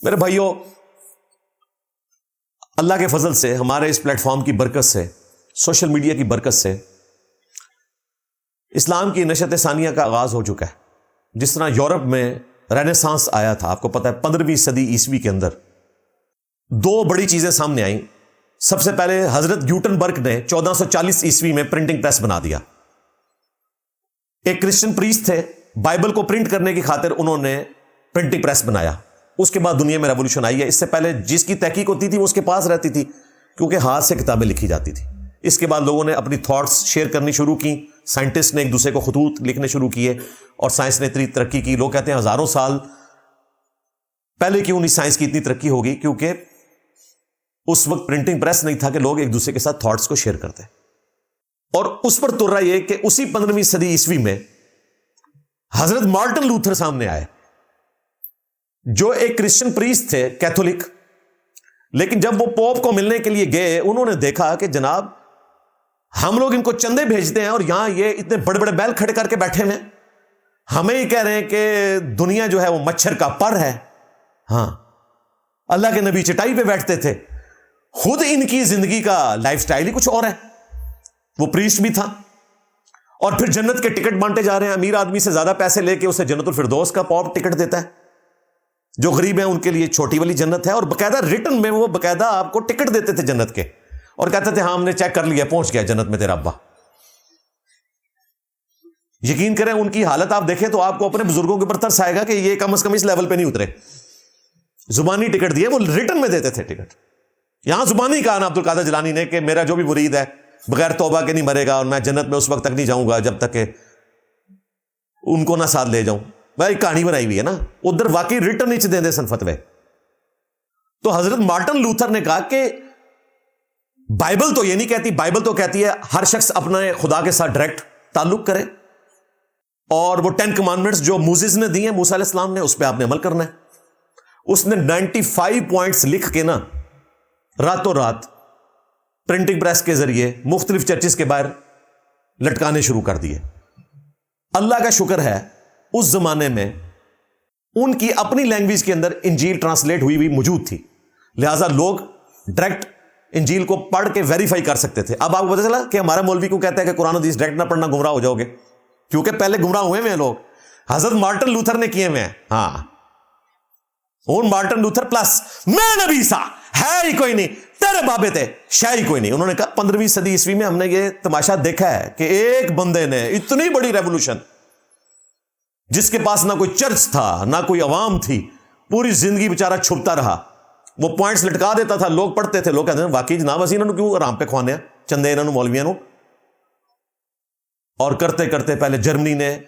میرے بھائیوں، اللہ کے فضل سے، ہمارے اس پلیٹ فارم کی برکت سے، سوشل میڈیا کی برکت سے اسلام کی نشت ثانیہ کا آغاز ہو چکا ہے۔ جس طرح یورپ میں رینیسانس آیا تھا، آپ کو پتہ ہے 15ویں صدی عیسوی کے اندر دو بڑی چیزیں سامنے آئیں۔ سب سے پہلے حضرت گیوٹنبرگ نے 1440 عیسوی میں پرنٹنگ پریس بنا دیا۔ ایک کرسچن پریسٹ تھے، بائبل کو پرنٹ کرنے کی خاطر انہوں نے پرنٹنگ پریس بنایا۔ اس کے بعد دنیا میں ریولوشن آئی ہے۔ اس سے پہلے جس کی تحقیق ہوتی تھی وہ اس کے پاس رہتی تھی، کیونکہ ہاتھ سے کتابیں لکھی جاتی تھی۔ اس کے بعد لوگوں نے اپنی تھاٹس شیئر کرنی شروع کی، سائنٹسٹ نے ایک دوسرے کو خطوط لکھنے شروع کیے، اور سائنس نے اتنی ترقی کی۔ لوگ کہتے ہیں ہزاروں سال پہلے کیوں نہیں سائنس کی اتنی ترقی ہوگی؟ کیونکہ اس وقت پرنٹنگ پریس نہیں تھا کہ لوگ ایک دوسرے کے ساتھ تھاٹس کو شیئر کرتے۔ اور اس پر تر رہا یہ کہ اسی 15ویں صدی عیسوی میں حضرت مارٹن لوتھر سامنے آئے، جو ایک کرسچن پریسٹ تھے، کیتھولک، لیکن جب وہ پوپ کو ملنے کے لیے گئے، انہوں نے دیکھا کہ جناب ہم لوگ ان کو چندے بھیجتے ہیں اور یہاں یہ اتنے بڑے بڑے بیل کھڑے کر کے بیٹھے ہیں، ہمیں ہی کہہ رہے ہیں کہ دنیا جو ہے وہ مچھر کا پر ہے۔ ہاں، اللہ کے نبی چٹائی پہ بیٹھتے تھے، خود ان کی زندگی کا لائف سٹائل ہی کچھ اور ہے۔ وہ پریسٹ بھی تھا، اور پھر جنت کے ٹکٹ بانٹے جا رہے ہیں۔ امیر آدمی سے زیادہ پیسے لے کے اسے جنت الفردوس کا پوپ ٹکٹ دیتا ہے، جو غریب ہیں ان کے لیے چھوٹی والی جنت ہے، اور باقاعدہ ریٹن میں وہ باقاعدہ آپ کو ٹکٹ دیتے تھے جنت کے، اور کہتے تھے ہاں ہم نے چیک کر لیا، پہنچ گیا جنت میں تیرا ابا۔ یقین کریں ان کی حالت آپ دیکھیں تو آپ کو اپنے بزرگوں کے اوپر ترس آئے گا کہ یہ کم از کم اس لیول پہ نہیں اترے۔ زبانی ٹکٹ دیے، وہ ریٹن میں دیتے تھے ٹکٹ۔ یہاں زبانی کہا نا عبد القادر جیلانی نے کہ میرا جو بھی مرید ہے بغیر توبہ کے نہیں مرے گا، اور میں جنت میں اس وقت تک نہیں جاؤں گا جب تک کہ ان کو نہ ساتھ لے جاؤں۔ بھائی کہانی بنائی ہوئی ہے نا، ادھر واقعی ریٹن نیچے دے دے سن فتوے۔ تو حضرت مارٹن لوتھر نے کہا کہ بائبل تو یہ نہیں کہتی، بائبل تو کہتی ہے ہر شخص اپنے خدا کے ساتھ ڈائریکٹ تعلق کرے، اور وہ 10 کمانڈمنٹس جو موسیز نے دی ہیں، موسیٰ علیہ السلام نے، اس پہ آپ نے عمل کرنا ہے۔ اس نے 95 پوائنٹس لکھ کے نا راتوں رات پرنٹنگ پریس کے ذریعے مختلف چرچز کے باہر لٹکانے شروع کر دیے۔ اللہ کا شکر ہے اس زمانے میں ان کی اپنی لینگویج کے اندر انجیل ٹرانسلیٹ ہوئی ہوئی موجود تھی، لہٰذا لوگ ڈائریکٹ انجیل کو پڑھ کے ویریفائی کر سکتے تھے۔ اب آپ کو پتہ چلا کہ ہمارا مولوی کو کہتا ہے کہ قرآن حدیث ڈائریکٹ نہ پڑھنا، گمراہ ہو جاؤ گے، کیونکہ پہلے گمراہ ہوئے ہیں لوگ، حضرت مارٹن لوتھر نے کیے ہوئے ہیں۔ ہاں، اون مارٹن لوتھر پلس میں نبی سا ہے ہی کوئی نہیں، تیرے بابے تھے شے ہی کوئی نہیں۔ انہوں نے کہا 15ویں صدی عیسوی میں ہم نے یہ تماشا دیکھا ہے کہ ایک بندے نے اتنی بڑی ریولوشن، جس کے پاس نہ کوئی چرچ تھا نہ کوئی عوام تھی، پوری زندگی بیچارہ چھپتا رہا، وہ پوائنٹس لٹکا دیتا تھا، لوگ پڑھتے تھے، لوگ کہتے ہیں واقعی جناب اسی انہوں نے کیوں آرام پہ کھوانے ہیں چندے انہوں مولویاں نو۔ اور کرتے کرتے پہلے جرمنی نے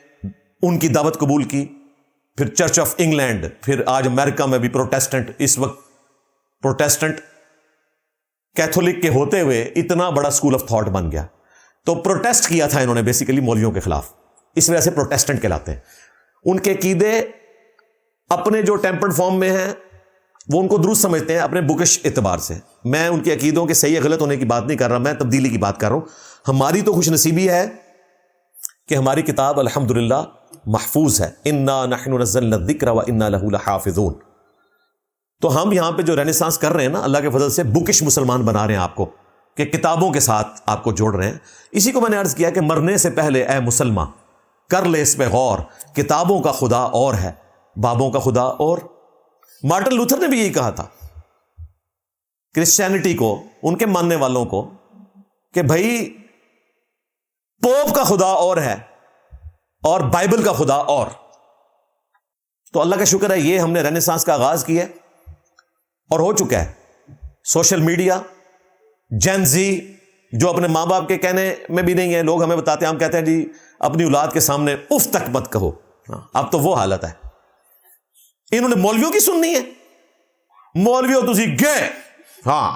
ان کی دعوت قبول کی، پھر چرچ آف انگلینڈ، پھر آج امریکہ میں بھی پروٹیسٹنٹ، اس وقت پروٹیسٹنٹ کیتھولک کے ہوتے ہوئے اتنا بڑا اسکول آف تھاٹ بن گیا۔ تو پروٹیسٹ کیا تھا انہوں نے بیسیکلی مولویوں کے خلاف، اس وجہ سے پروٹیسٹنٹ کہلاتے ہیں۔ ان کے عقیدے اپنے جو ٹیمپرڈ فارم میں ہیں وہ ان کو درست سمجھتے ہیں اپنے بکش اعتبار سے۔ میں ان کے عقیدوں کے صحیح غلط ہونے کی بات نہیں کر رہا، میں تبدیلی کی بات کر رہا ہوں۔ ہماری تو خوش نصیبی ہے کہ ہماری کتاب الحمدللہ محفوظ ہے، انا نحن نزلنا الذکر وانا لہ لحافظون۔ تو ہم یہاں پہ جو رینیسانس کر رہے ہیں نا، اللہ کے فضل سے بکش مسلمان بنا رہے ہیں آپ کو، کہ کتابوں کے ساتھ آپ کو جوڑ رہے ہیں۔ اسی کو میں نے عرض کیا کہ مرنے سے پہلے اے مسلمان کر لے اس پہ غور، کتابوں کا خدا اور ہے، بابوں کا خدا اور۔ مارٹن لوتھر نے بھی یہی کہا تھا کرسچینٹی کو، ان کے ماننے والوں کو، کہ بھائی پوپ کا خدا اور ہے اور بائبل کا خدا اور۔ تو اللہ کا شکر ہے یہ ہم نے رینیسانس کا آغاز کیا ہے، اور ہو چکا ہے۔ سوشل میڈیا، جین زی جو اپنے ماں باپ کے کہنے میں بھی نہیں ہے، لوگ ہمیں بتاتے ہیں، ہم کہتے ہیں جی اپنی اولاد کے سامنے اف تک مت کہو۔ اب تو وہ حالت ہے، انہوں نے مولویوں کی سننی ہے، مولویوں تسی گئے۔ ہاں،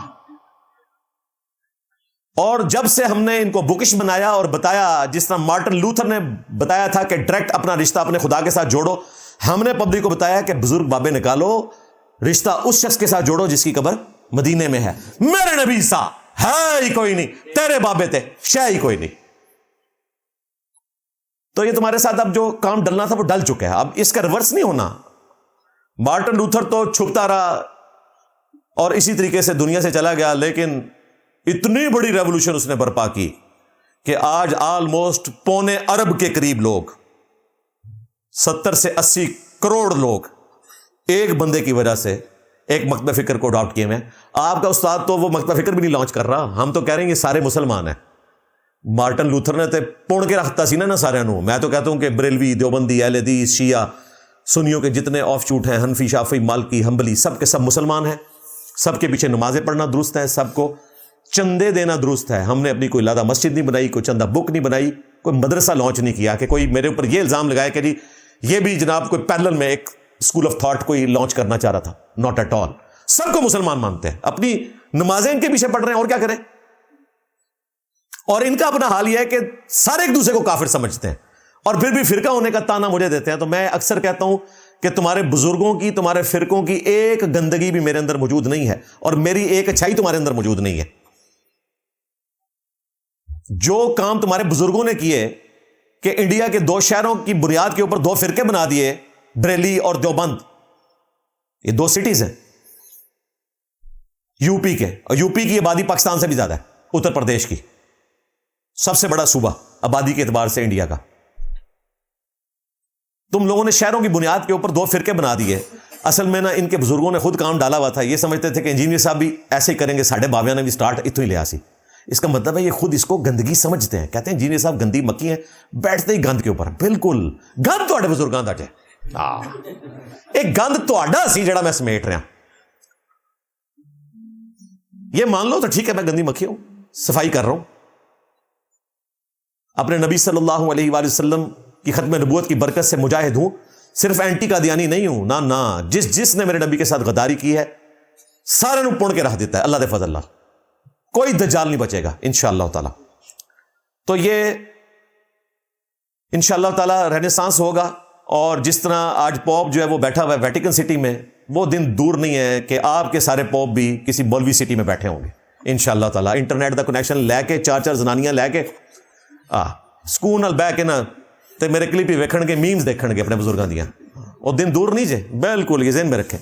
اور جب سے ہم نے ان کو بکش بنایا اور بتایا، جس طرح مارٹن لوتھر نے بتایا تھا کہ ڈائریکٹ اپنا رشتہ اپنے خدا کے ساتھ جوڑو، ہم نے پبلک کو بتایا کہ بزرگ بابے نکالو، رشتہ اس شخص کے ساتھ جوڑو جس کی قبر مدینے میں ہے۔ میرے نبی سا ہے ہی کوئی نہیں، تیرے بابے تھے شے ہی کوئی نہیں۔ تو یہ تمہارے ساتھ اب جو کام ڈلنا تھا وہ ڈل چکا ہے، اب اس کا ریورس نہیں ہونا۔ مارٹن لوتھر تو چھپتا رہا اور اسی طریقے سے دنیا سے چلا گیا، لیکن اتنی بڑی ریولوشن اس نے برپا کی کہ آج آلموسٹ 1.25 ارب کے قریب لوگ، 70 سے 80 کروڑ لوگ ایک بندے کی وجہ سے ایک مکتب فکر کو اڈاپٹ کیے ہوئے ہیں۔ آپ کا استاد تو وہ مکتب فکر بھی نہیں لانچ کر رہا، ہم تو کہہ رہے ہیں یہ سارے مسلمان ہیں۔ مارٹن لوتھر نے تے پون کے رکھتا سی نا سارے نو۔ میں تو کہتا ہوں کہ بریلوی، دیوبندی، اہل حدیث، شیعہ، سنیوں کے جتنے آف شوٹ ہیں، حنفی، شافعی، مالکی، حنبلی، سب کے سب مسلمان ہیں، سب کے پیچھے نمازیں پڑھنا درست ہے، سب کو چندے دینا درست ہے۔ ہم نے اپنی کوئی لادہ مسجد نہیں بنائی، کوئی چندہ بک نہیں بنائی، کوئی مدرسہ لانچ نہیں کیا کہ کوئی میرے اوپر یہ الزام لگائے کہ جی یہ بھی جناب کوئی پیرلل میں ایک اسکول آف تھاٹ کوئی لانچ کرنا چاہ رہا تھا۔ ناٹ ایٹ آل، سب کو مسلمان مانتے ہیں، اپنی نمازیں ان کے پیچھے پڑھ رہے ہیں، اور کیا کریں؟ اور ان کا اپنا حال یہ ہے کہ سارے ایک دوسرے کو کافر سمجھتے ہیں اور پھر بھی فرقہ ہونے کا تانا مجھے دیتے ہیں۔ تو میں اکثر کہتا ہوں کہ تمہارے بزرگوں کی، تمہارے فرقوں کی ایک گندگی بھی میرے اندر موجود نہیں ہے، اور میری ایک اچھائی تمہارے اندر موجود نہیں ہے۔ جو کام تمہارے بزرگوں نے کیے کہ انڈیا کے 2 شہروں کی بنیاد کے اوپر 2 فرقے بنا دیے، بریلی اور دیوبند، یہ 2 سٹیز ہیں یو پی کے، اور یو پی کی آبادی پاکستان سے بھی زیادہ ہے، اتر پردیش کی سب سے بڑا صوبہ آبادی کے اعتبار سے انڈیا کا۔ تم لوگوں نے شہروں کی بنیاد کے اوپر 2 فرقے بنا دیے۔ اصل میں نا ان کے بزرگوں نے خود کام ڈالا ہوا تھا، یہ سمجھتے تھے کہ انجینئر صاحب بھی ایسے ہی کریں گے، ساڈے باویاں نے بھی سٹارٹ اتوں ہی لیا سی۔ اس کا مطلب ہے یہ خود اس کو گندگی سمجھتے ہیں، کہتے ہیں انجینئر صاحب گندی مکی ہیں، بیٹھتے ہی گند کے اوپر۔ بالکل گند تواڈے بزرگاں دا جے، ایک گند تواڈا سی جڑا میں سمیٹ رہا۔ یہ مان لو تو ٹھیک ہے، میں گندی مکھی ہوں، صفائی کر رہا ہوں، اپنے نبی صلی اللہ علیہ وآلہ وسلم کی ختم نبوت کی برکت سے مجاہد ہوں، صرف اینٹی قادیانی نہیں ہوں، نہ جس نے میرے نبی کے ساتھ غداری کی ہے سارے نو پون کے رکھ دیتا ہے اللہ دے فضل اللہ، کوئی دجال نہیں بچے گا انشاءاللہ تعالی۔ تو یہ انشاءاللہ تعالی رینیسانس ہوگا، اور جس طرح آج پوپ جو ہے وہ بیٹھا ہوا ہے ویٹیکن سٹی میں، وہ دن دور نہیں ہے کہ آپ کے سارے پوپ بھی کسی مولوی سٹی میں بیٹھے ہوں گے انشاءاللہ تعالی۔ انٹرنیٹ دا کنیکشن لے کے 4 زنانیاں لے کے سکون نال بہ کے نا تے میرے کلپ ہی ویکھن گے، میمز دیکھن گے اپنے بزرگاں دیاں، وہ دن دور نہیں جے، بالکل یہ ذہن میں رکھیں۔